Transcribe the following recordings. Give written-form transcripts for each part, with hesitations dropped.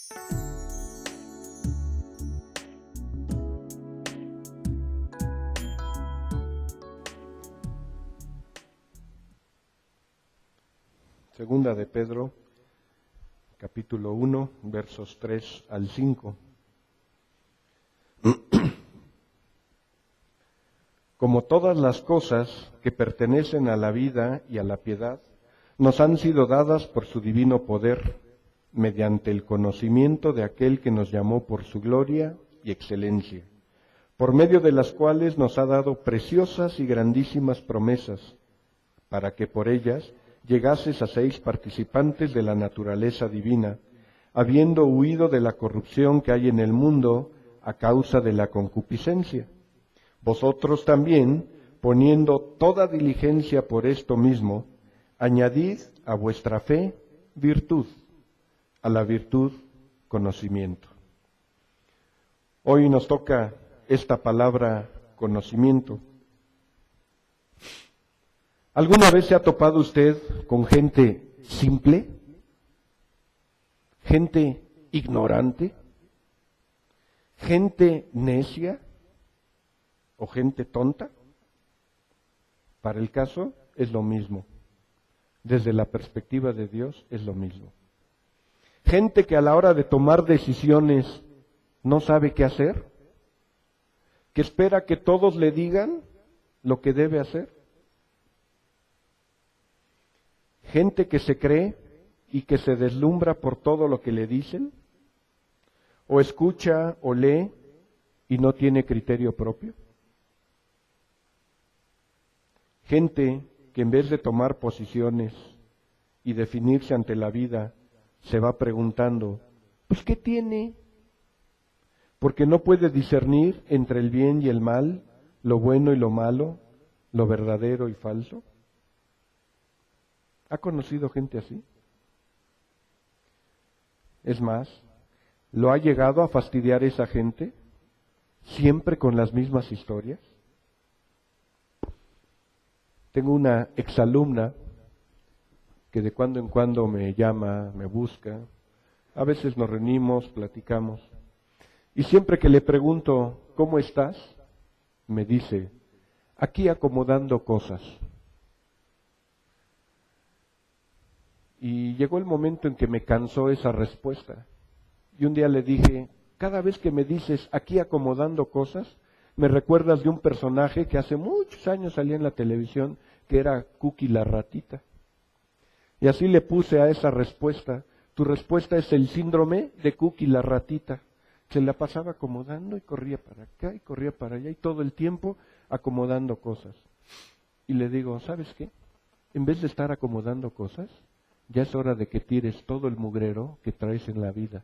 Segunda de Pedro, capítulo 1, versos 3 al 5. Como todas las cosas que pertenecen a la vida y a la piedad, nos han sido dadas por su divino poder, mediante el conocimiento de aquel que nos llamó por su gloria y excelencia, por medio de las cuales nos ha dado preciosas y grandísimas promesas, para que por ellas llegases a seis participantes de la naturaleza divina, habiendo huido de la corrupción que hay en el mundo a causa de la concupiscencia. Vosotros también, poniendo toda diligencia por esto mismo, añadid a vuestra fe virtud, a la virtud conocimiento. Hoy nos toca esta palabra conocimiento. ¿Alguna vez se ha topado usted con gente simple? ¿Gente ignorante? ¿Gente necia? ¿O gente tonta? Para el caso es lo mismo. Desde la perspectiva de Dios es lo mismo. Gente que a la hora de tomar decisiones no sabe qué hacer, que espera que todos le digan lo que debe hacer. Gente que se cree y que se deslumbra por todo lo que le dicen, o escucha o lee y no tiene criterio propio. Gente que en vez de tomar posiciones y definirse ante la vida, se va preguntando, pues ¿qué tiene? Porque no puede discernir entre el bien y el mal, lo bueno y lo malo, lo verdadero y falso. ¿Ha conocido gente así? Es más, ¿lo ha llegado a fastidiar esa gente siempre con las mismas historias? Tengo una exalumna que de cuando en cuando me llama, me busca, a veces nos reunimos, platicamos, y siempre que le pregunto, ¿cómo estás?, me dice, aquí acomodando cosas. Y llegó el momento en que me cansó esa respuesta. Y un día le dije, cada vez que me dices aquí acomodando cosas, me recuerdas de un personaje que hace muchos años salía en la televisión, que era Cookie la ratita. Y así le puse a esa respuesta, tu respuesta es el síndrome de Cookie la ratita. Se la pasaba acomodando y corría para acá y corría para allá y todo el tiempo acomodando cosas. Y le digo, ¿sabes qué? En vez de estar acomodando cosas, ya es hora de que tires todo el mugrero que traes en la vida.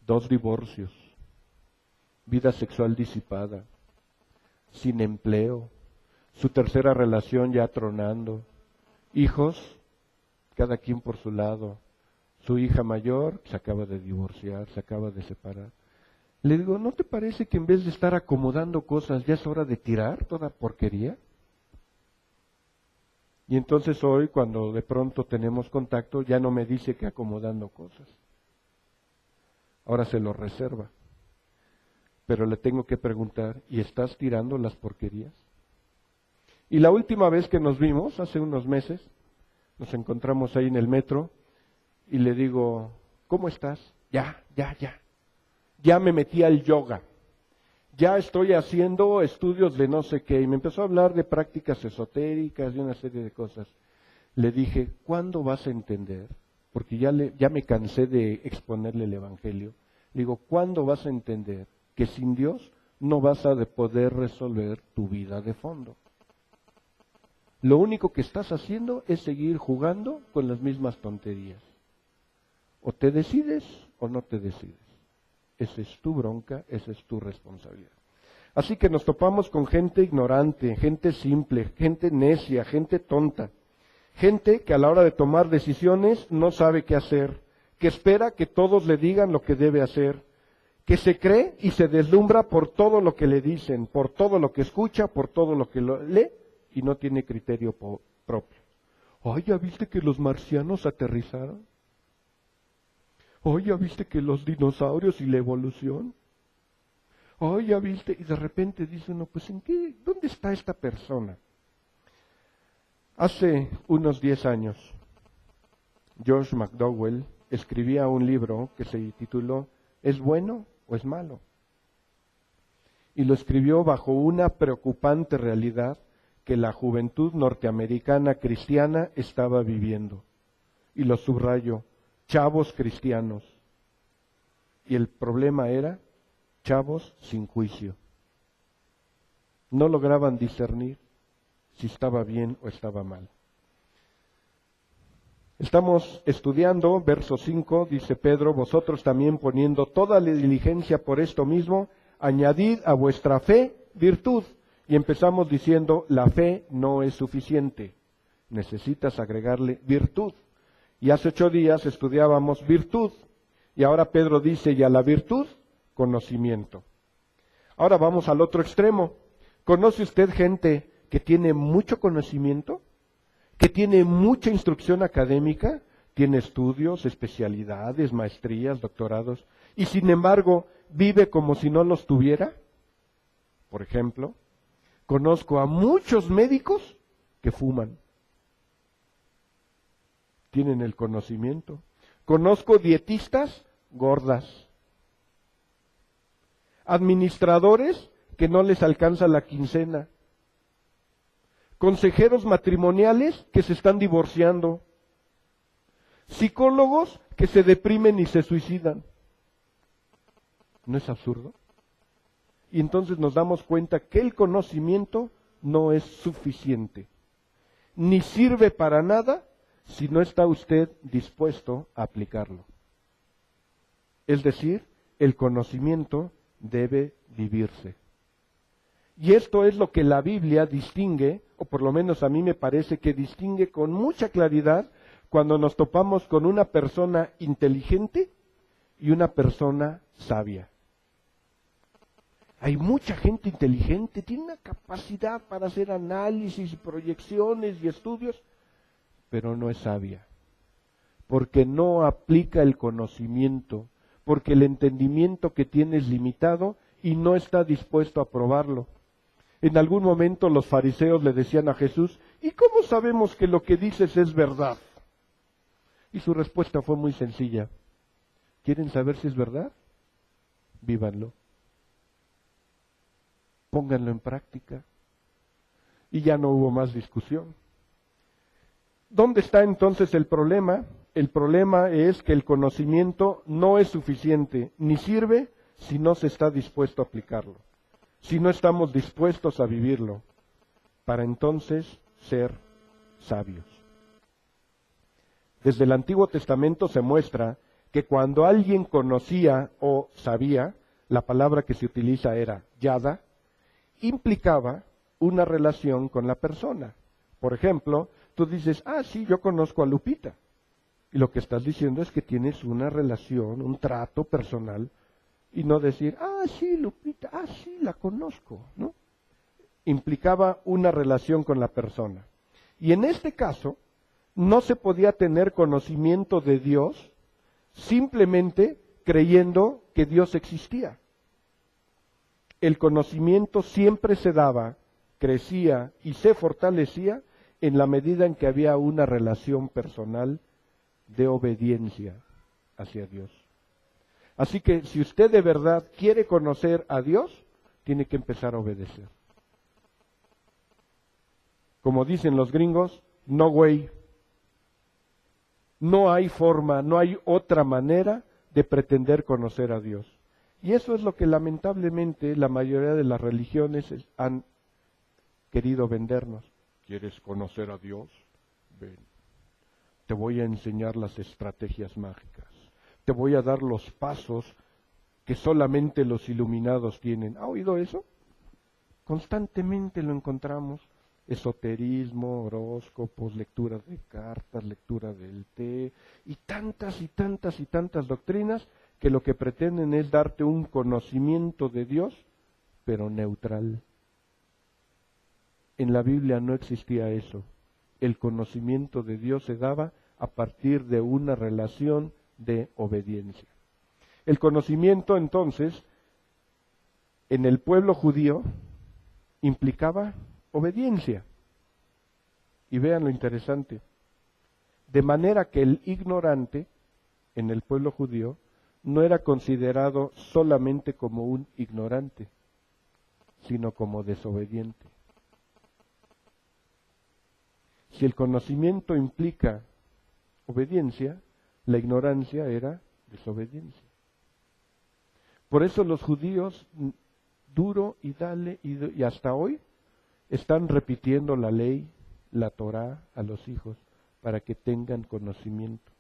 2 divorcios, vida sexual disipada, sin empleo, su tercera relación ya tronando, hijos, cada quien por su lado, su hija mayor se acaba de divorciar, se acaba de separar. Le digo, ¿no te parece que en vez de estar acomodando cosas ya es hora de tirar toda porquería? Y entonces hoy, cuando de pronto tenemos contacto, ya no me dice que acomodando cosas. Ahora se lo reserva. Pero le tengo que preguntar, ¿y estás tirando las porquerías? Y la última vez que nos vimos, hace unos meses, nos encontramos ahí en el metro, y le digo, ¿cómo estás? Ya me metí al yoga. Ya estoy haciendo estudios de no sé qué, y me empezó a hablar de prácticas esotéricas y una serie de cosas. Le dije, ¿cuándo vas a entender? Porque ya me cansé de exponerle el Evangelio. Le digo, ¿cuándo vas a entender que sin Dios no vas a poder resolver tu vida de fondo? Lo único que estás haciendo es seguir jugando con las mismas tonterías. O te decides o no te decides. Esa es tu bronca, esa es tu responsabilidad. Así que nos topamos con gente ignorante, gente simple, gente necia, gente tonta. Gente que a la hora de tomar decisiones no sabe qué hacer, que espera que todos le digan lo que debe hacer, que se cree y se deslumbra por todo lo que le dicen, por todo lo que escucha, por todo lo que lee y no tiene criterio propio. Ay, ¿ya viste que los marcianos aterrizaron? Oh, ¿ya viste que los dinosaurios y la evolución? Oh, ¿ya viste? Y de repente dice uno, pues ¿en qué? ¿Dónde está esta persona? Hace unos 10 años, George McDowell escribía un libro que se tituló ¿Es bueno o es malo? Y lo escribió bajo una preocupante realidad que la juventud norteamericana cristiana estaba viviendo. Y lo subrayo, chavos cristianos. Y el problema era chavos sin juicio. No lograban discernir si estaba bien o estaba mal. Estamos estudiando, verso 5, dice Pedro, vosotros también poniendo toda la diligencia por esto mismo, añadid a vuestra fe virtud. Y empezamos diciendo, la fe no es suficiente, necesitas agregarle virtud. Y hace 8 días estudiábamos virtud, y ahora Pedro dice, y a la virtud, conocimiento. Ahora vamos al otro extremo. ¿Conoce usted gente que tiene mucho conocimiento? ¿Que tiene mucha instrucción académica? Tiene estudios, especialidades, maestrías, doctorados, y sin embargo vive como si no los tuviera. Por ejemplo, conozco a muchos médicos que fuman. Tienen el conocimiento. Conozco dietistas gordas. Administradores que no les alcanza la quincena. Consejeros matrimoniales que se están divorciando. Psicólogos que se deprimen y se suicidan. ¿No es absurdo? Y entonces nos damos cuenta que el conocimiento no es suficiente, ni sirve para nada si no está usted dispuesto a aplicarlo. Es decir, el conocimiento debe vivirse. Y esto es lo que la Biblia distingue, o por lo menos a mí me parece que distingue con mucha claridad cuando nos topamos con una persona inteligente y una persona sabia. Hay mucha gente inteligente, tiene una capacidad para hacer análisis, proyecciones y estudios, pero no es sabia, porque no aplica el conocimiento, porque el entendimiento que tiene es limitado y no está dispuesto a probarlo. En algún momento los fariseos le decían a Jesús, ¿y cómo sabemos que lo que dices es verdad? Y su respuesta fue muy sencilla. ¿Quieren saber si es verdad? Vívanlo. Pónganlo en práctica. Y ya no hubo más discusión. ¿Dónde está entonces el problema? El problema es que el conocimiento no es suficiente, ni sirve si no se está dispuesto a aplicarlo, si no estamos dispuestos a vivirlo, para entonces ser sabios. Desde el Antiguo Testamento se muestra que cuando alguien conocía o sabía, la palabra que se utiliza era yada, implicaba una relación con la persona. Por ejemplo, tú dices, sí, yo conozco a Lupita. Y lo que estás diciendo es que tienes una relación, un trato personal, y no decir, sí, Lupita, sí, la conozco, ¿no? Implicaba una relación con la persona. Y en este caso, no se podía tener conocimiento de Dios simplemente creyendo que Dios existía. El conocimiento siempre se daba, crecía y se fortalecía en la medida en que había una relación personal de obediencia hacia Dios. Así que si usted de verdad quiere conocer a Dios, tiene que empezar a obedecer. Como dicen los gringos, no way. No hay forma, no hay otra manera de pretender conocer a Dios. Y eso es lo que lamentablemente la mayoría de las religiones han querido vendernos. ¿Quieres conocer a Dios? Ven. Te voy a enseñar las estrategias mágicas. Te voy a dar los pasos que solamente los iluminados tienen. ¿Ha oído eso? Constantemente lo encontramos. Esoterismo, horóscopos, lectura de cartas, lectura del té, y tantas doctrinas que lo que pretenden es darte un conocimiento de Dios, pero neutral. En la Biblia no existía eso. El conocimiento de Dios se daba a partir de una relación de obediencia. El conocimiento, entonces, en el pueblo judío implicaba obediencia. Y vean lo interesante. De manera que el ignorante en el pueblo judío no era considerado solamente como un ignorante, sino como desobediente. Si el conocimiento implica obediencia, la ignorancia era desobediencia. Por eso los judíos, duro y dale, y hasta hoy, están repitiendo la ley, la Torá a los hijos, para que tengan conocimiento.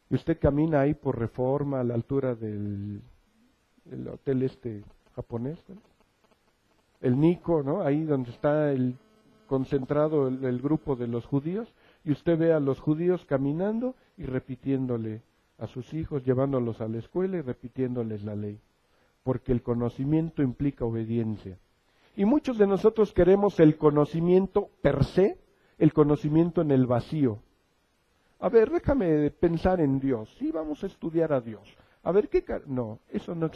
Y usted camina ahí por Reforma, a la altura del hotel japonés, ¿no? El Nico, ¿no? Ahí donde está concentrado el grupo de los judíos, y usted ve a los judíos caminando y repitiéndole a sus hijos, llevándolos a la escuela y repitiéndoles la ley. Porque el conocimiento implica obediencia. Y muchos de nosotros queremos el conocimiento per se, el conocimiento en el vacío. A ver, déjame pensar en Dios. Sí, vamos a estudiar a Dios. A ver, no, eso no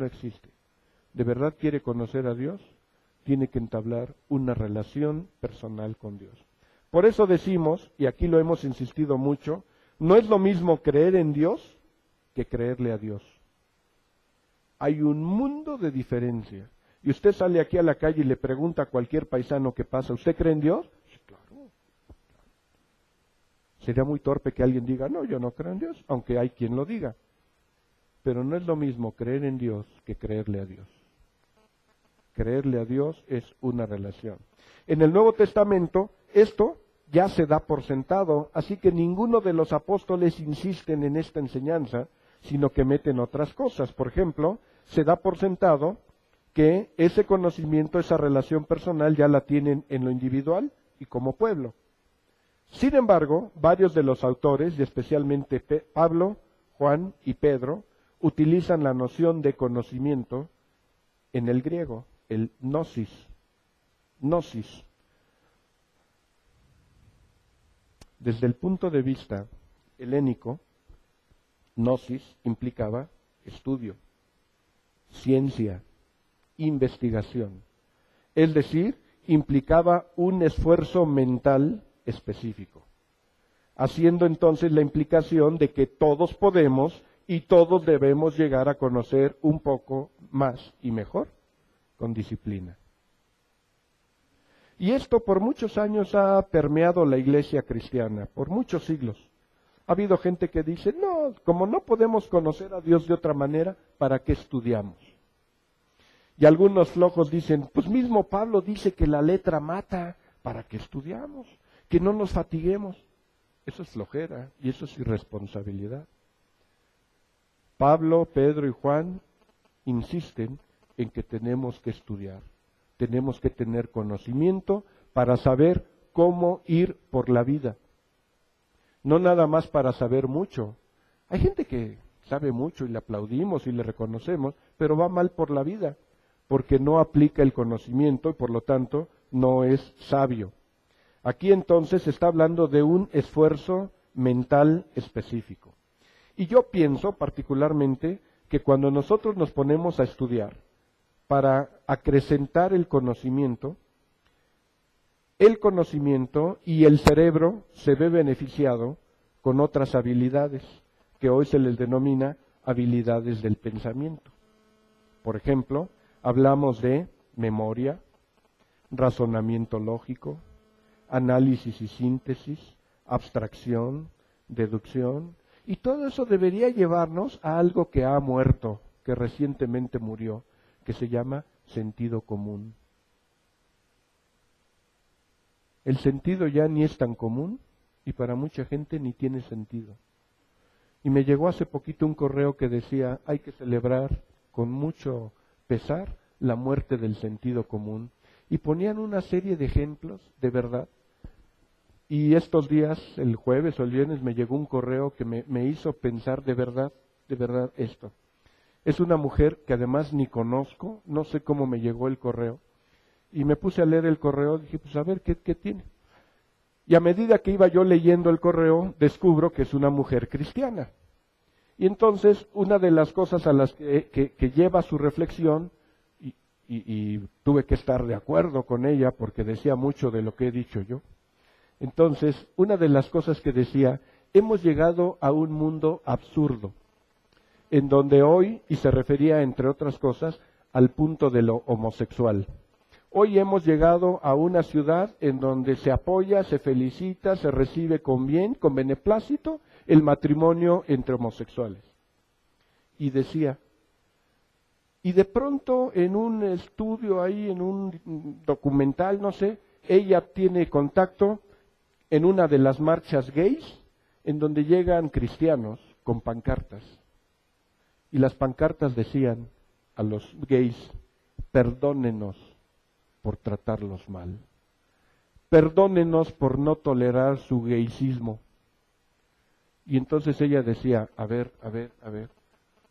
existe. ¿De verdad quiere conocer a Dios? Tiene que entablar una relación personal con Dios. Por eso decimos, y aquí lo hemos insistido mucho, no es lo mismo creer en Dios que creerle a Dios. Hay un mundo de diferencia. Y usted sale aquí a la calle y le pregunta a cualquier paisano que pasa, ¿usted cree en Dios? Sí, claro. Sería muy torpe que alguien diga, no, yo no creo en Dios, aunque hay quien lo diga. Pero no es lo mismo creer en Dios que creerle a Dios. Creerle a Dios es una relación. En el Nuevo Testamento, esto ya se da por sentado, así que ninguno de los apóstoles insisten en esta enseñanza, sino que meten otras cosas. Por ejemplo, se da por sentado que ese conocimiento, esa relación personal ya la tienen en lo individual y como pueblo. Sin embargo, varios de los autores, y especialmente Pablo, Juan y Pedro, utilizan la noción de conocimiento en el griego, el gnosis. Gnosis. Desde el punto de vista helénico, gnosis implicaba estudio, ciencia, investigación. Es decir, implicaba un esfuerzo mental específico, haciendo entonces la implicación de que todos podemos y todos debemos llegar a conocer un poco más y mejor, con disciplina. Y esto por muchos años ha permeado la iglesia cristiana, por muchos siglos. Ha habido gente que dice, no, como no podemos conocer a Dios de otra manera, ¿para qué estudiamos? Y algunos flojos dicen, pues mismo Pablo dice que la letra mata, ¿para qué estudiamos? Que no nos fatiguemos. Eso es flojera y eso es irresponsabilidad. Pablo, Pedro y Juan insisten en que tenemos que estudiar, tenemos que tener conocimiento para saber cómo ir por la vida. No nada más para saber mucho. Hay gente que sabe mucho y le aplaudimos y le reconocemos, pero va mal por la vida, porque no aplica el conocimiento y por lo tanto no es sabio. Aquí entonces se está hablando de un esfuerzo mental específico. Y yo pienso particularmente que cuando nosotros nos ponemos a estudiar para acrecentar el conocimiento y el cerebro se ve beneficiado con otras habilidades que hoy se les denomina habilidades del pensamiento. Por ejemplo, hablamos de memoria, razonamiento lógico, análisis y síntesis, abstracción, deducción, y todo eso debería llevarnos a algo que ha muerto, que recientemente murió, que se llama sentido común. El sentido ya ni es tan común y para mucha gente ni tiene sentido. Y me llegó hace poquito un correo que decía, hay que celebrar con mucho pesar la muerte del sentido común. Y ponían una serie de ejemplos, de verdad. Y estos días, el jueves o el viernes, me llegó un correo que me hizo pensar de verdad esto. Es una mujer que además ni conozco, no sé cómo me llegó el correo. Y me puse a leer el correo, dije, pues a ver, ¿qué tiene? Y a medida que iba yo leyendo el correo, descubro que es una mujer cristiana. Y entonces, una de las cosas a las que lleva su reflexión, y tuve que estar de acuerdo con ella porque decía mucho de lo que he dicho yo. Entonces, una de las cosas que decía, hemos llegado a un mundo absurdo, en donde hoy, y se refería entre otras cosas, al punto de lo homosexual. Hoy hemos llegado a una ciudad en donde se apoya, se felicita, se recibe con bien, con beneplácito, el matrimonio entre homosexuales. Y decía, y de pronto en un estudio ahí, en un documental, no sé, ella tiene contacto en una de las marchas gays, en donde llegan cristianos con pancartas. Y las pancartas decían a los gays, perdónenos por tratarlos mal. Perdónenos por no tolerar su gayismo. Y entonces ella decía, a ver.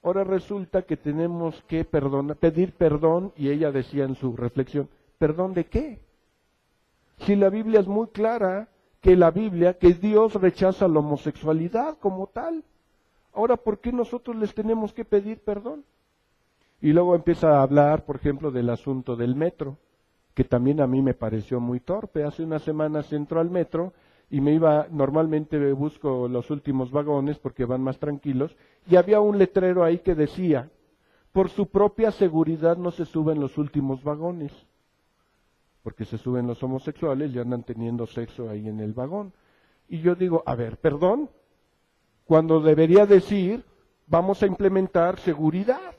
Ahora resulta que tenemos que pedir perdón, y ella decía en su reflexión, ¿perdón de qué? Si la Biblia es muy clara, que Dios rechaza la homosexualidad como tal. Ahora, ¿por qué nosotros les tenemos que pedir perdón? Y luego empieza a hablar, por ejemplo, del asunto del metro, que también a mí me pareció muy torpe. Hace unas semanas entró al metro y normalmente busco los últimos vagones porque van más tranquilos, y había un letrero ahí que decía, por su propia seguridad no se suben los últimos vagones, porque se suben los homosexuales y andan teniendo sexo ahí en el vagón. Y yo digo, a ver, perdón, cuando debería decir, vamos a implementar seguridad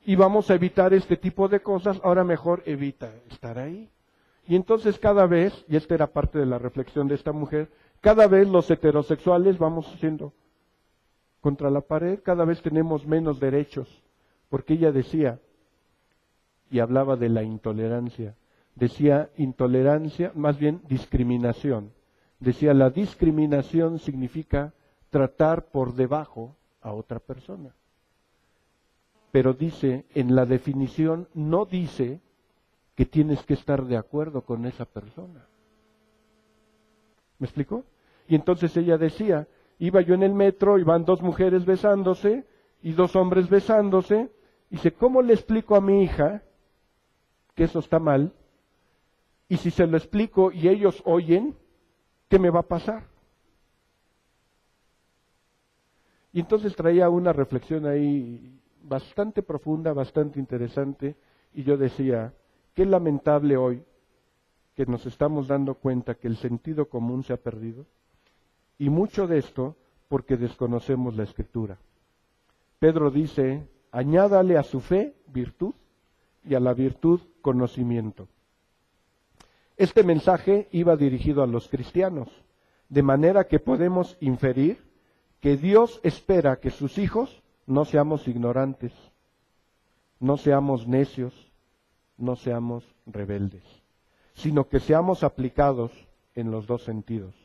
y vamos a evitar este tipo de cosas, ahora mejor evita estar ahí. Y entonces cada vez, y esta era parte de la reflexión de esta mujer, cada vez los heterosexuales vamos siendo contra la pared, cada vez tenemos menos derechos, porque ella decía, y hablaba de la intolerancia, decía intolerancia, más bien discriminación. Decía, la discriminación significa tratar por debajo a otra persona. Pero dice, en la definición no dice que tienes que estar de acuerdo con esa persona. ¿Me explicó? Y entonces ella decía, iba yo en el metro y van dos mujeres besándose y dos hombres besándose, y dice, ¿cómo le explico a mi hija que eso está mal? Y si se lo explico y ellos oyen, ¿qué me va a pasar? Y entonces traía una reflexión ahí bastante profunda, bastante interesante, y yo decía, qué lamentable hoy que nos estamos dando cuenta que el sentido común se ha perdido, y mucho de esto porque desconocemos la Escritura. Pedro dice, añádale a su fe virtud, y a la virtud conocimiento. Este mensaje iba dirigido a los cristianos, de manera que podemos inferir que Dios espera que sus hijos no seamos ignorantes, no seamos necios, no seamos rebeldes, sino que seamos aplicados en los dos sentidos.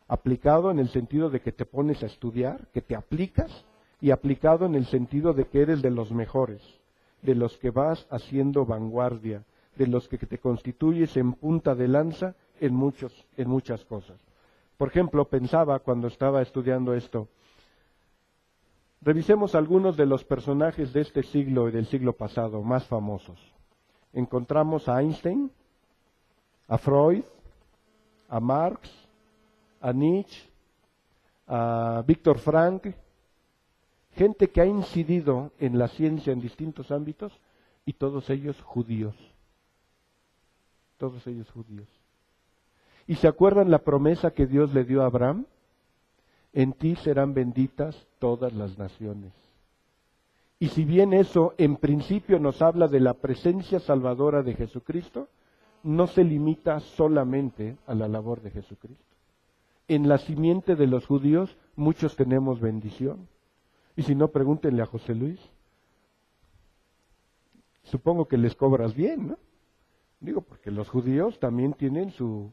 Aplicado en el sentido de que te pones a estudiar, que te aplicas, y aplicado en el sentido de que eres de los mejores, de los que vas haciendo vanguardia, de los que te constituyes en punta de lanza en muchas cosas. Por ejemplo, pensaba cuando estaba estudiando esto, revisemos algunos de los personajes de este siglo y del siglo pasado más famosos. Encontramos a Einstein, a Freud, a Marx, a Nietzsche, a Víctor Frank, gente que ha incidido en la ciencia en distintos ámbitos, y todos ellos judíos. Todos ellos judíos. ¿Y se acuerdan la promesa que Dios le dio a Abraham? En ti serán benditas todas las naciones. Y si bien eso en principio nos habla de la presencia salvadora de Jesucristo, no se limita solamente a la labor de Jesucristo. En la simiente de los judíos muchos tenemos bendición. Y si no, pregúntenle a José Luis. Supongo que les cobras bien, ¿no? Digo, porque los judíos también tienen su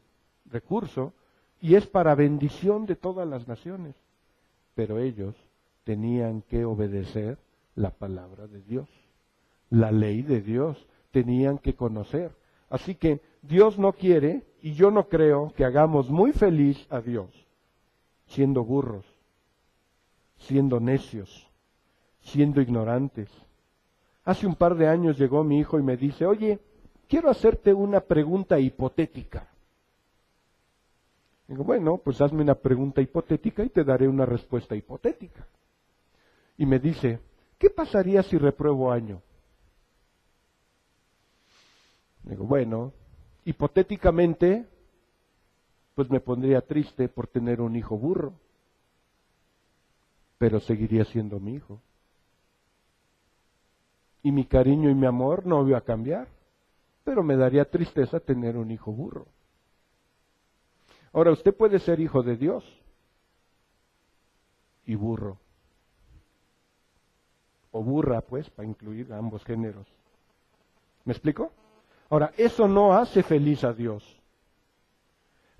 recurso y es para bendición de todas las naciones. Pero ellos tenían que obedecer la palabra de Dios, la ley de Dios, tenían que conocer. Así que Dios no quiere, y yo no creo que hagamos muy feliz a Dios siendo burros, siendo necios, siendo ignorantes. Hace un par de años llegó mi hijo y me dice, oye, quiero hacerte una pregunta hipotética. Digo, bueno, pues hazme una pregunta hipotética y te daré una respuesta hipotética. Y me dice, ¿qué pasaría si repruebo año? Digo, bueno, hipotéticamente, pues me pondría triste por tener un hijo burro, pero seguiría siendo mi hijo. Y mi cariño y mi amor no iba a cambiar, pero me daría tristeza tener un hijo burro. Ahora, usted puede ser hijo de Dios y burro. O burra, pues, para incluir a ambos géneros. ¿Me explico? Ahora, eso no hace feliz a Dios.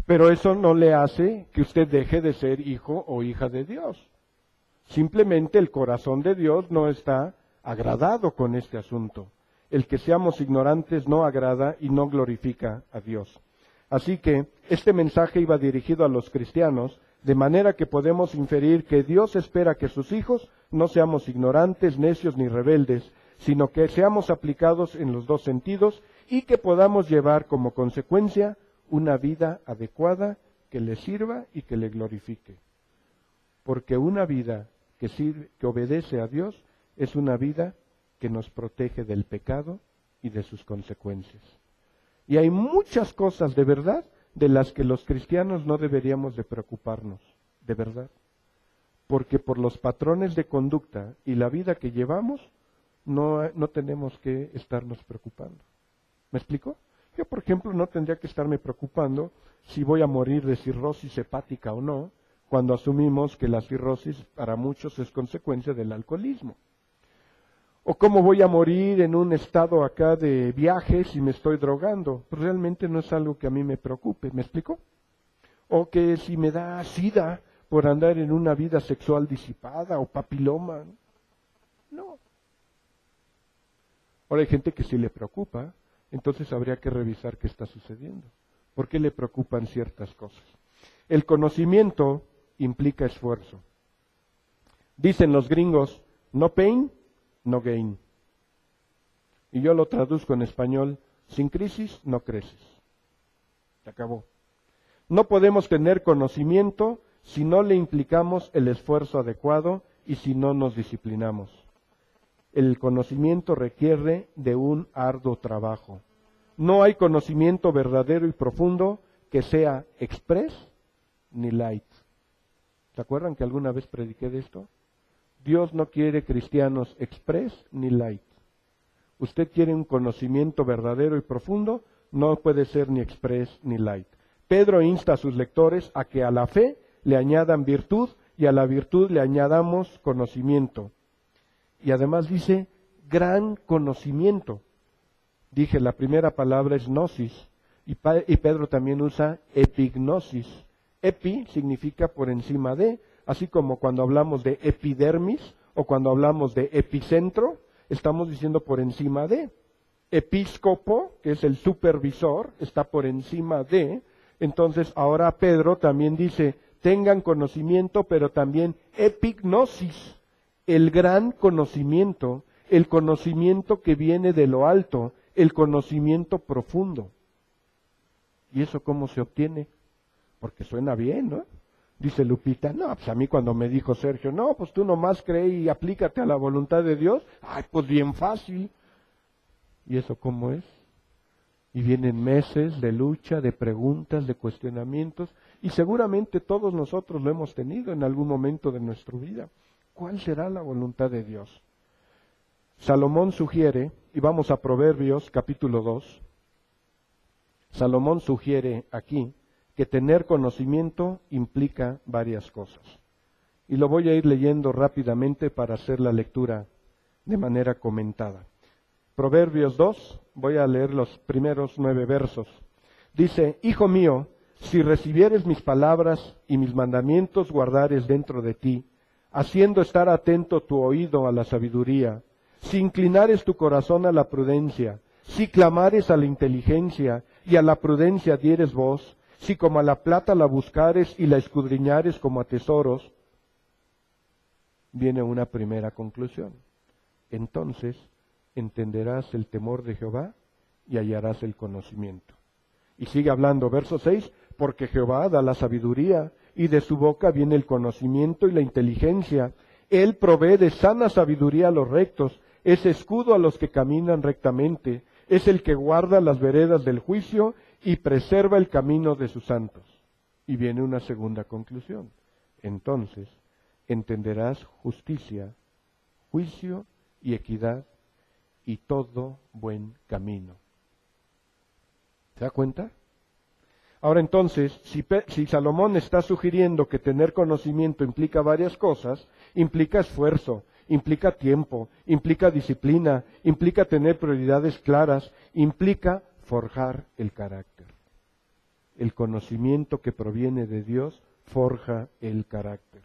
Pero eso no le hace que usted deje de ser hijo o hija de Dios. Simplemente el corazón de Dios no está agradado con este asunto. El que seamos ignorantes no agrada y no glorifica a Dios. Así que este mensaje iba dirigido a los cristianos, de manera que podemos inferir que Dios espera que sus hijos no seamos ignorantes, necios ni rebeldes, sino que seamos aplicados en los dos sentidos y que podamos llevar como consecuencia una vida adecuada que le sirva y que le glorifique. Porque una vida que obedece a Dios es una vida que nos protege del pecado y de sus consecuencias. Y hay muchas cosas de verdad de las que los cristianos no deberíamos de preocuparnos, de verdad. Porque por los patrones de conducta y la vida que llevamos, no tenemos que estarnos preocupando. ¿Me explico? Yo, por ejemplo, no tendría que estarme preocupando si voy a morir de cirrosis hepática o no, cuando asumimos que la cirrosis para muchos es consecuencia del alcoholismo. O cómo voy a morir en un estado acá de viaje si me estoy drogando. Pues realmente no es algo que a mí me preocupe, ¿me explico? O que si me da sida por andar en una vida sexual disipada o papiloma. No. Ahora hay gente que sí le preocupa, entonces habría que revisar qué está sucediendo. ¿Por qué le preocupan ciertas cosas? El conocimiento implica esfuerzo. Dicen los gringos, no pain, no gain. Y yo lo traduzco en español, sin crisis no creces. Se acabó. No podemos tener conocimiento si no le implicamos el esfuerzo adecuado y si no nos disciplinamos. El conocimiento requiere de un arduo trabajo. No hay conocimiento verdadero y profundo que sea express ni light. ¿Se acuerdan que alguna vez prediqué de esto? Dios no quiere cristianos express ni light. Usted quiere un conocimiento verdadero y profundo, no puede ser ni express ni light. Pedro insta a sus lectores a que a la fe le añadan virtud y a la virtud le añadamos conocimiento. Y además dice gran conocimiento. Dije, la primera palabra es gnosis y Pedro también usa epignosis. Epi significa por encima de, así como cuando hablamos de epidermis o cuando hablamos de epicentro, estamos diciendo por encima de. Episcopo, que es el supervisor, está por encima de. Entonces ahora Pedro también dice, tengan conocimiento, pero también epignosis, el gran conocimiento, el conocimiento que viene de lo alto, el conocimiento profundo. ¿Y eso cómo se obtiene? Porque suena bien, ¿no? Dice Lupita, no, pues a mí cuando me dijo Sergio, no, pues tú nomás cree y aplícate a la voluntad de Dios. Ay, pues bien fácil. ¿Y eso cómo es? Y vienen meses de lucha, de preguntas, de cuestionamientos, y seguramente todos nosotros lo hemos tenido en algún momento de nuestra vida. ¿Cuál será la voluntad de Dios? Salomón sugiere, y vamos a Proverbios capítulo 2, Salomón sugiere aquí que tener conocimiento implica varias cosas. Y lo voy a ir leyendo rápidamente para hacer la lectura de manera comentada. Proverbios 2, voy a leer los primeros 9 versos. Dice, Hijo mío, si recibieres mis palabras y mis mandamientos guardares dentro de ti, haciendo estar atento tu oído a la sabiduría, si inclinares tu corazón a la prudencia, si clamares a la inteligencia y a la prudencia dieres voz, si como a la plata la buscares y la escudriñares como a tesoros, viene una primera conclusión. Entonces entenderás el temor de Jehová y hallarás el conocimiento. Y sigue hablando, verso 6, porque Jehová da la sabiduría, y de su boca viene el conocimiento y la inteligencia. Él provee de sana sabiduría a los rectos, es escudo a los que caminan rectamente, es el que guarda las veredas del juicio y preserva el camino de sus santos. Y viene una segunda conclusión. Entonces entenderás justicia, juicio y equidad y todo buen camino. ¿Se da cuenta? Ahora entonces, si Salomón está sugiriendo que tener conocimiento implica varias cosas, implica esfuerzo, implica tiempo, implica disciplina, implica tener prioridades claras, implica forjar el carácter. El conocimiento que proviene de Dios forja el carácter.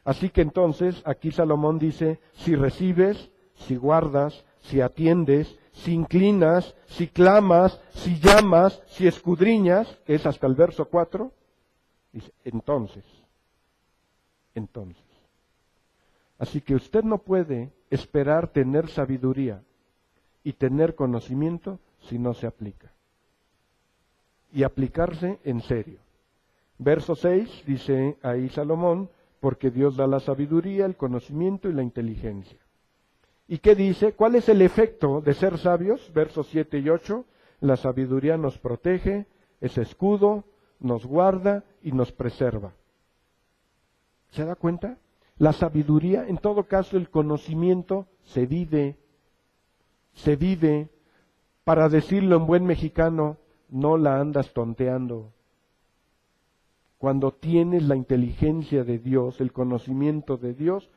Así que entonces, aquí Salomón dice, si recibes, si guardas, si atiendes, si inclinas, si clamas, si llamas, si escudriñas, que es hasta el verso 4, dice, entonces. Así que usted no puede esperar tener sabiduría y tener conocimiento si no se aplica. Y aplicarse en serio. Verso 6 dice ahí Salomón, porque Dios da la sabiduría, el conocimiento y la inteligencia. ¿Y qué dice? ¿Cuál es el efecto de ser sabios? Versos 7 y 8. La sabiduría nos protege, es escudo, nos guarda y nos preserva. ¿Se da cuenta? La sabiduría, en todo caso el conocimiento, se vive. Para decirlo en buen mexicano, no la andas tonteando. Cuando tienes la inteligencia de Dios, el conocimiento de Dios,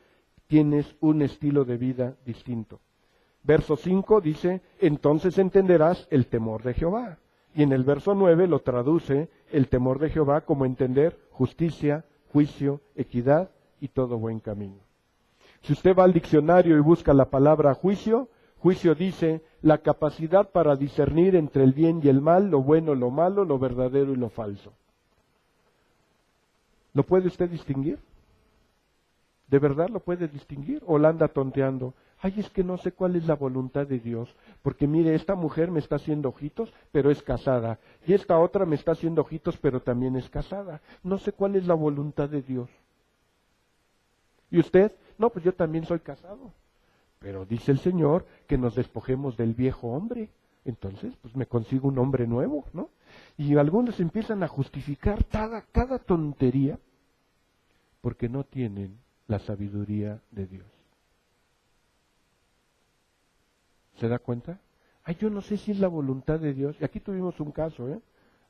tienes un estilo de vida distinto. Verso 5 dice, entonces entenderás el temor de Jehová. Y en el verso 9 lo traduce el temor de Jehová como entender justicia, juicio, equidad y todo buen camino. Si usted va al diccionario y busca la palabra juicio, juicio dice la capacidad para discernir entre el bien y el mal, lo bueno, lo malo, lo verdadero y lo falso. ¿Lo puede usted distinguir? ¿De verdad lo puede distinguir? ¿O la anda tonteando? Ay, es que no sé cuál es la voluntad de Dios, porque mire, esta mujer me está haciendo ojitos, pero es casada, y esta otra me está haciendo ojitos, pero también es casada. No sé cuál es la voluntad de Dios. ¿Y usted? No, pues yo también soy casado. Pero dice el Señor que nos despojemos del viejo hombre. Entonces, pues me consigo un hombre nuevo, ¿no? Y algunos empiezan a justificar cada tontería porque no tienen la sabiduría de Dios. ¿Se da cuenta? Ay, yo no sé si es la voluntad de Dios. Y aquí tuvimos un caso,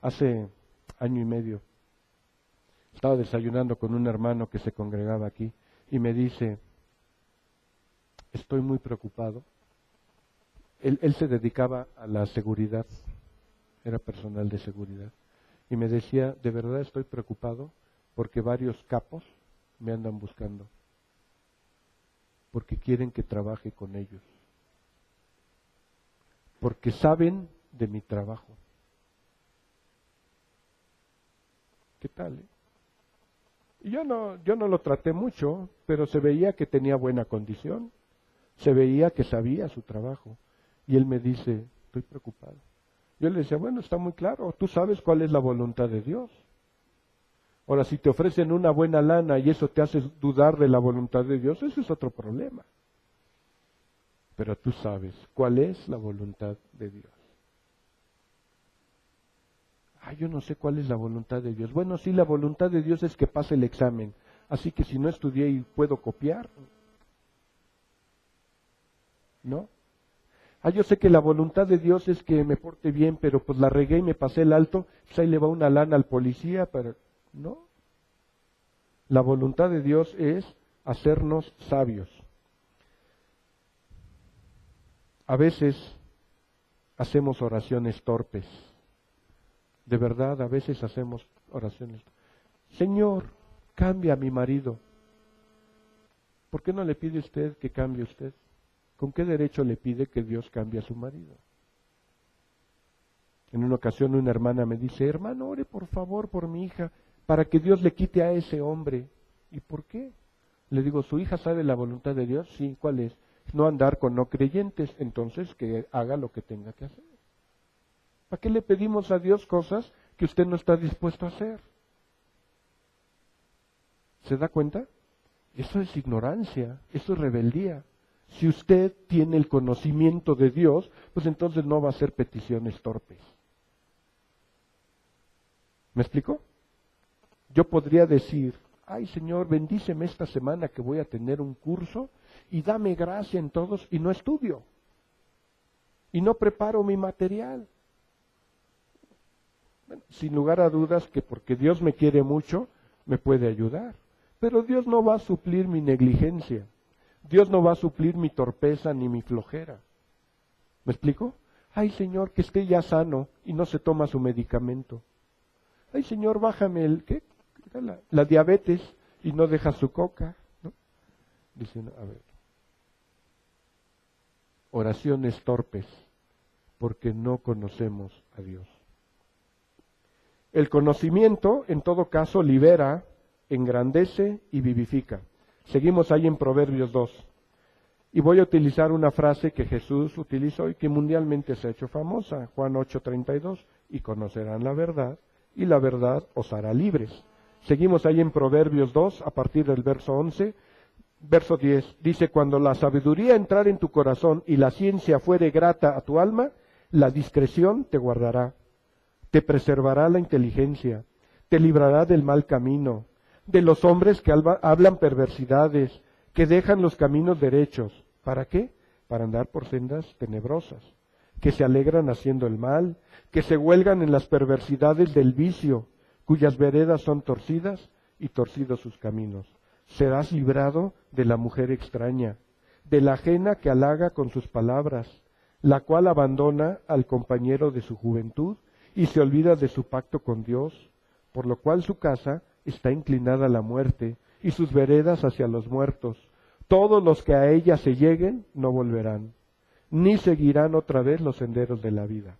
hace año y medio. Estaba desayunando con un hermano que se congregaba aquí y me dice, estoy muy preocupado. Él se dedicaba a la seguridad, era personal de seguridad. Y me decía, de verdad estoy preocupado porque varios capos me andan buscando, porque quieren que trabaje con ellos, porque saben de mi trabajo. ¿Qué tal? Y yo no lo traté mucho, pero se veía que tenía buena condición, se veía que sabía su trabajo. Y él me dice, estoy preocupado. Yo le decía, bueno, está muy claro, tú sabes cuál es la voluntad de Dios. Ahora, si te ofrecen una buena lana y eso te hace dudar de la voluntad de Dios, ese es otro problema. Pero tú sabes cuál es la voluntad de Dios. Yo no sé cuál es la voluntad de Dios. Bueno, sí, la voluntad de Dios es que pase el examen. Así que si no estudié y puedo copiar, ¿no? Yo sé que la voluntad de Dios es que me porte bien, pero pues la regué y me pasé el alto, pues ahí le va una lana al policía, pero no. La voluntad de Dios es hacernos sabios. A veces hacemos oraciones torpes. De verdad, a veces hacemos oraciones. Señor, cambia a mi marido. ¿Por qué no le pide usted que cambie usted? ¿Con qué derecho le pide que Dios cambie a su marido? En una ocasión una hermana me dice, hermano, ore por favor por mi hija, para que Dios le quite a ese hombre. ¿Y por qué? Le digo, ¿su hija sabe la voluntad de Dios? Sí, ¿cuál es? No andar con no creyentes, entonces que haga lo que tenga que hacer. ¿Para qué le pedimos a Dios cosas que usted no está dispuesto a hacer? ¿Se da cuenta? Eso es ignorancia, eso es rebeldía. Si usted tiene el conocimiento de Dios, pues entonces no va a hacer peticiones torpes. ¿Me explico? Yo podría decir, ay Señor, bendíceme esta semana que voy a tener un curso y dame gracia en todos, y no estudio. Y no preparo mi material. Bueno, sin lugar a dudas que porque Dios me quiere mucho, me puede ayudar. Pero Dios no va a suplir mi negligencia. Dios no va a suplir mi torpeza ni mi flojera. ¿Me explico? Ay Señor, que esté ya sano y no se toma su medicamento. Ay Señor, bájame la diabetes y no deja su coca, ¿no? Dicen, a ver, oraciones torpes, porque no conocemos a Dios. El conocimiento, en todo caso, libera, engrandece y vivifica. Seguimos ahí en Proverbios 2. Y voy a utilizar una frase que Jesús utilizó y que mundialmente se ha hecho famosa, Juan 8:32, y conocerán la verdad, y la verdad os hará libres. Seguimos ahí en Proverbios 2, a partir del verso 11, verso 10, dice, cuando la sabiduría entrar en tu corazón y la ciencia fuere grata a tu alma, la discreción te guardará, te preservará la inteligencia, te librará del mal camino, de los hombres que hablan perversidades, que dejan los caminos derechos. ¿Para qué? Para andar por sendas tenebrosas, que se alegran haciendo el mal, que se huelgan en las perversidades del vicio, cuyas veredas son torcidas y torcidos sus caminos. Serás librado de la mujer extraña, de la ajena que halaga con sus palabras, la cual abandona al compañero de su juventud y se olvida de su pacto con Dios, por lo cual su casa está inclinada a la muerte y sus veredas hacia los muertos. Todos los que a ella se lleguen no volverán, ni seguirán otra vez los senderos de la vida.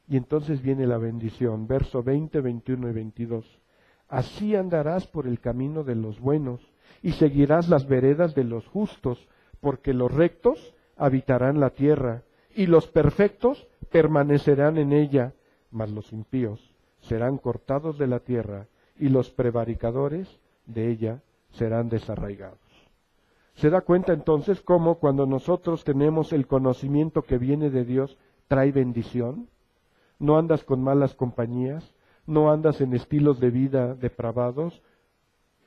Y entonces viene la bendición, verso 20, 21 y 22. Así andarás por el camino de los buenos y seguirás las veredas de los justos, porque los rectos habitarán la tierra y los perfectos permanecerán en ella, mas los impíos serán cortados de la tierra y los prevaricadores de ella serán desarraigados. ¿Se da cuenta entonces cómo cuando nosotros tenemos el conocimiento que viene de Dios, trae bendición? No andas con malas compañías, no andas en estilos de vida depravados,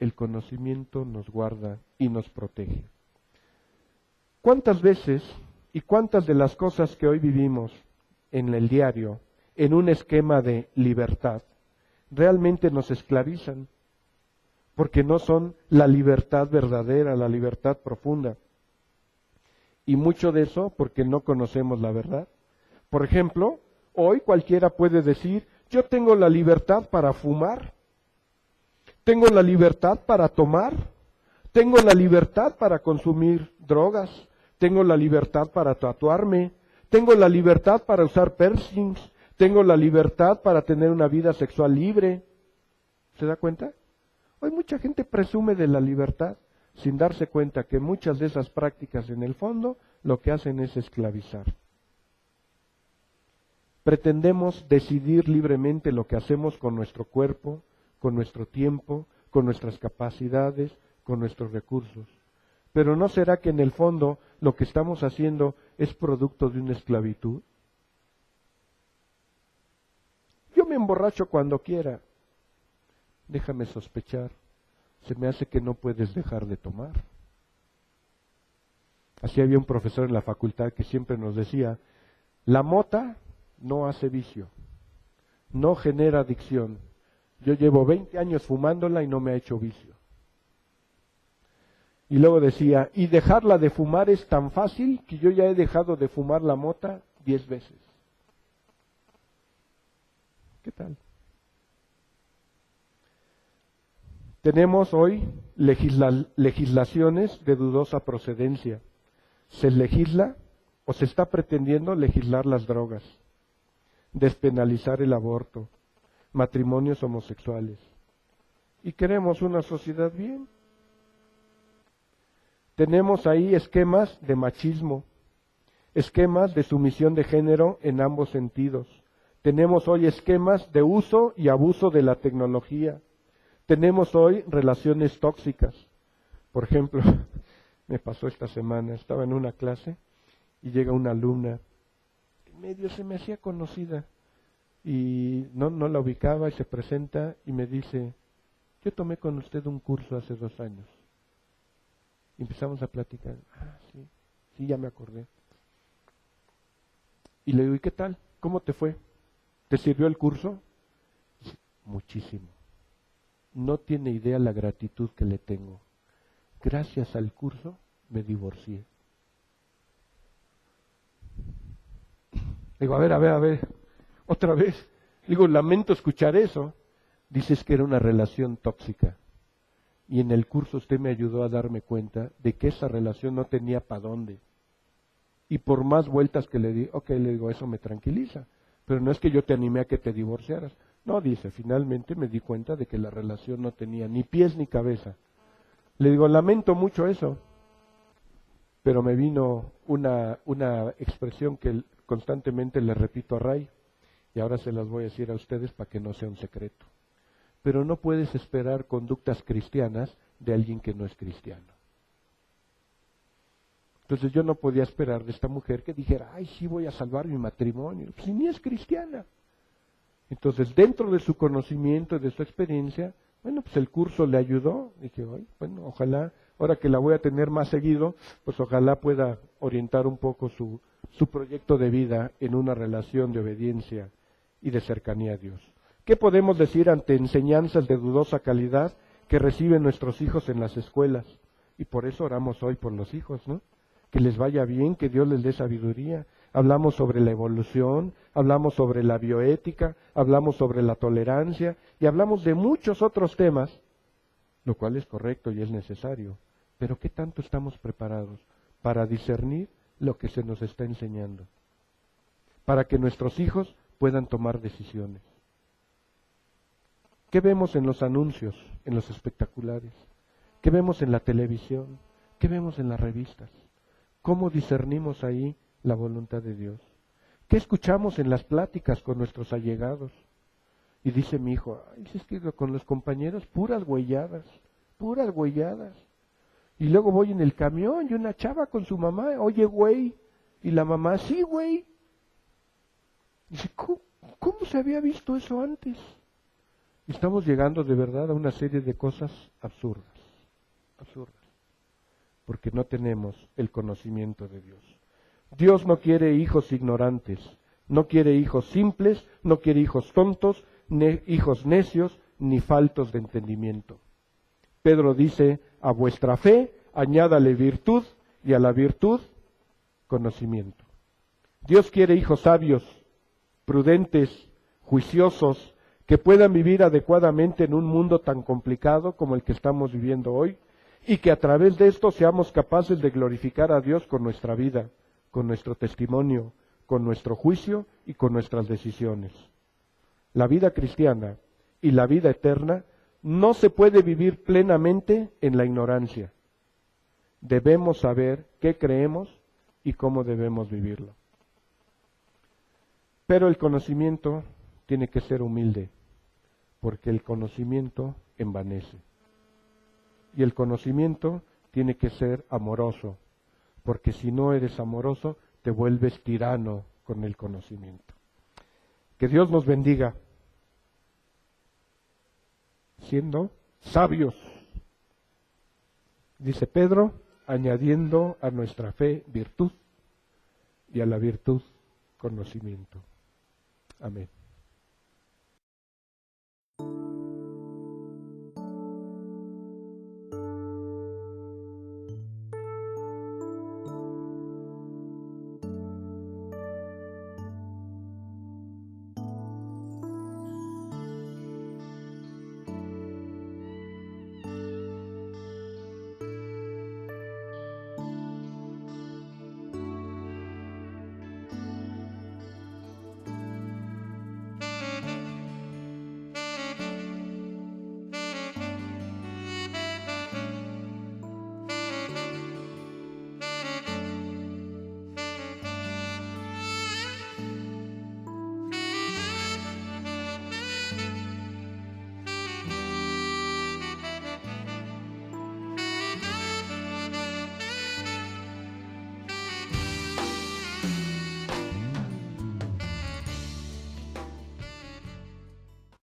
el conocimiento nos guarda y nos protege. ¿Cuántas veces y cuántas de las cosas que hoy vivimos en el diario, en un esquema de libertad, realmente nos esclavizan? Porque no son la libertad verdadera, la libertad profunda. Y mucho de eso porque no conocemos la verdad. Por ejemplo, hoy cualquiera puede decir, yo tengo la libertad para fumar, tengo la libertad para tomar, tengo la libertad para consumir drogas, tengo la libertad para tatuarme, tengo la libertad para usar piercings, tengo la libertad para tener una vida sexual libre. ¿Se da cuenta? Hoy mucha gente presume de la libertad sin darse cuenta que muchas de esas prácticas en el fondo lo que hacen es esclavizar. Pretendemos decidir libremente lo que hacemos con nuestro cuerpo, con nuestro tiempo, con nuestras capacidades, con nuestros recursos. Pero ¿no será que en el fondo lo que estamos haciendo es producto de una esclavitud? Yo me emborracho cuando quiera. Déjame sospechar, se me hace que no puedes dejar de tomar. Así había un profesor en la facultad que siempre nos decía, la mota no hace vicio, no genera adicción. Yo llevo 20 años fumándola y no me ha hecho vicio. Y luego decía, y dejarla de fumar es tan fácil que yo ya he dejado de fumar la mota 10 veces. ¿Qué tal? Tenemos hoy legislaciones de dudosa procedencia. Se legisla o se está pretendiendo legislar las drogas, despenalizar el aborto, matrimonios homosexuales. Y queremos una sociedad bien. Tenemos ahí esquemas de machismo, esquemas de sumisión de género en ambos sentidos. Tenemos hoy esquemas de uso y abuso de la tecnología. Tenemos hoy relaciones tóxicas. Por ejemplo, me pasó esta semana, estaba en una clase y llega una alumna, medio se me hacía conocida y no la ubicaba y se presenta y me dice, yo tomé con usted un curso hace 2 años. Y empezamos a platicar, sí, ya me acordé. Y le digo, ¿y qué tal? ¿Cómo te fue? ¿Te sirvió el curso? Dice, muchísimo. No tiene idea la gratitud que le tengo. Gracias al curso me divorcié. Digo, a ver, otra vez. Digo, lamento escuchar eso. Dices que era una relación tóxica. Y en el curso usted me ayudó a darme cuenta de que esa relación no tenía para dónde. Y por más vueltas que le di, le digo, eso me tranquiliza. Pero no es que yo te animé a que te divorciaras. No, dice, finalmente me di cuenta de que la relación no tenía ni pies ni cabeza. Le digo, lamento mucho eso. Pero me vino una expresión que constantemente le repito a Ray. Y ahora se las voy a decir a ustedes para que no sea un secreto. Pero no puedes esperar conductas cristianas de alguien que no es cristiano. Entonces yo no podía esperar de esta mujer que dijera, ay, sí voy a salvar mi matrimonio, si ni es cristiana. Entonces dentro de su conocimiento, de su experiencia, bueno, pues el curso le ayudó. Dije, bueno, ojalá, ahora que la voy a tener más seguido, pues ojalá pueda orientar un poco su proyecto de vida en una relación de obediencia y de cercanía a Dios. ¿Qué podemos decir ante enseñanzas de dudosa calidad que reciben nuestros hijos en las escuelas? Y por eso oramos hoy por los hijos, ¿no? Que les vaya bien, que Dios les dé sabiduría. Hablamos sobre la evolución, hablamos sobre la bioética, hablamos sobre la tolerancia y hablamos de muchos otros temas, lo cual es correcto y es necesario. Pero ¿qué tanto estamos preparados para discernir lo que se nos está enseñando? Para que nuestros hijos puedan tomar decisiones. ¿Qué vemos en los anuncios, en los espectaculares? ¿Qué vemos en la televisión? ¿Qué vemos en las revistas? ¿Cómo discernimos ahí la voluntad de Dios? ¿Qué escuchamos en las pláticas con nuestros allegados? Y dice mi hijo, es que con los compañeros puras huelladas. Y luego voy en el camión y una chava con su mamá, oye, güey. Y la mamá, sí, güey. Dice, ¿cómo se había visto eso antes? Estamos llegando de verdad a una serie de cosas absurdas, porque no tenemos el conocimiento de Dios. Dios no quiere hijos ignorantes, no quiere hijos simples, no quiere hijos tontos, hijos necios, ni faltos de entendimiento. Pedro dice, a vuestra fe añádale virtud, y a la virtud, conocimiento. Dios quiere hijos sabios, prudentes, juiciosos, que puedan vivir adecuadamente en un mundo tan complicado como el que estamos viviendo hoy, y que a través de esto seamos capaces de glorificar a Dios con nuestra vida, con nuestro testimonio, con nuestro juicio y con nuestras decisiones. La vida cristiana y la vida eterna no se puede vivir plenamente en la ignorancia. Debemos saber qué creemos y cómo debemos vivirlo. Pero el conocimiento tiene que ser humilde, porque el conocimiento envanece. Y el conocimiento tiene que ser amoroso, porque si no eres amoroso, te vuelves tirano con el conocimiento. Que Dios nos bendiga, siendo sabios, dice Pedro, añadiendo a nuestra fe virtud y a la virtud conocimiento. Amén.